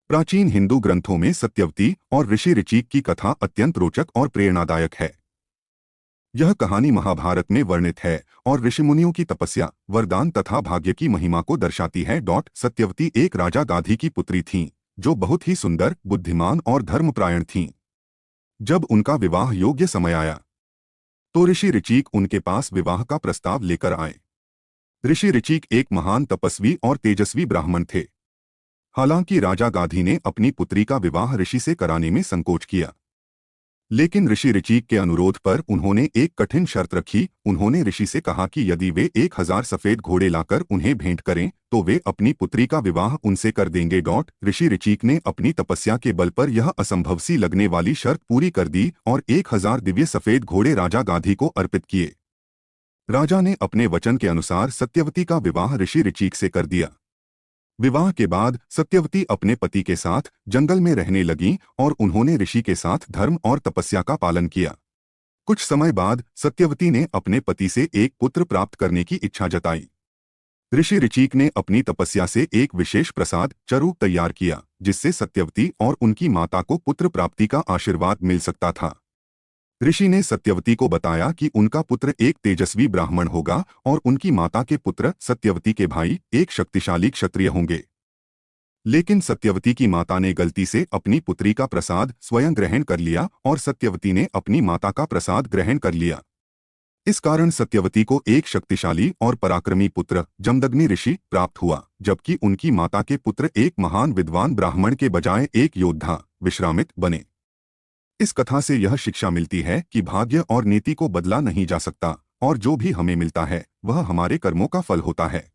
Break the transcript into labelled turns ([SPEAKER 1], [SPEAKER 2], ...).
[SPEAKER 1] प्राचीन हिंदू ग्रंथों में सत्यवती और ऋषि ऋचिक की कथा अत्यंत रोचक और प्रेरणादायक है। यह कहानी महाभारत में वर्णित है और ऋषिमुनियों की तपस्या, वरदान तथा भाग्य की महिमा को दर्शाती है। सत्यवती एक राजा गाधी की पुत्री थीं, जो बहुत ही सुंदर, बुद्धिमान और धर्मपरायण थीं। जब उनका विवाह योग्य समय आया, तो ऋषि ऋचिक उनके पास विवाह का प्रस्ताव लेकर आए। ऋषि ऋचिक एक महान तपस्वी और तेजस्वी ब्राह्मण थे। हालांकि राजा गाधी ने अपनी पुत्री का विवाह ऋषि से कराने में संकोच किया, लेकिन ऋषि ऋचिक के अनुरोध पर उन्होंने एक कठिन शर्त रखी। उन्होंने ऋषि से कहा कि यदि वे 1000 सफेद घोड़े लाकर उन्हें भेंट करें, तो वे अपनी पुत्री का विवाह उनसे कर देंगे। ऋषि ऋचिक ने अपनी तपस्या के बल पर यह असंभव सी लगने वाली शर्त पूरी कर दी और 1000 दिव्य सफेद घोड़े राजा गाधी को अर्पित किए। राजा ने अपने वचन के अनुसार सत्यवती का विवाह ऋषि ऋचिक से कर दिया। विवाह के बाद सत्यवती अपने पति के साथ जंगल में रहने लगीं और उन्होंने ऋषि के साथ धर्म और तपस्या का पालन किया। कुछ समय बाद सत्यवती ने अपने पति से एक पुत्र प्राप्त करने की इच्छा जताई। ऋषि ऋचिक ने अपनी तपस्या से एक विशेष प्रसाद चरु तैयार किया, जिससे सत्यवती और उनकी माता को पुत्र प्राप्ति का आशीर्वाद मिल सकता था। ऋषि ने सत्यवती को बताया कि उनका पुत्र एक तेजस्वी ब्राह्मण होगा और उनकी माता के पुत्र सत्यवती के भाई एक शक्तिशाली क्षत्रिय होंगे। लेकिन सत्यवती की माता ने गलती से अपनी पुत्री का प्रसाद स्वयं ग्रहण कर लिया और सत्यवती ने अपनी माता का प्रसाद ग्रहण कर लिया। इस कारण सत्यवती को एक शक्तिशाली और पराक्रमी पुत्र जमदग्नि ऋषि प्राप्त हुआ, जबकि उनकी माता के पुत्र एक महान विद्वान ब्राह्मण के बजाय एक योद्धा विश्रामित बने। इस कथा से यह शिक्षा मिलती है कि भाग्य और नीति को बदला नहीं जा सकता और जो भी हमें मिलता है वह हमारे कर्मों का फल होता है।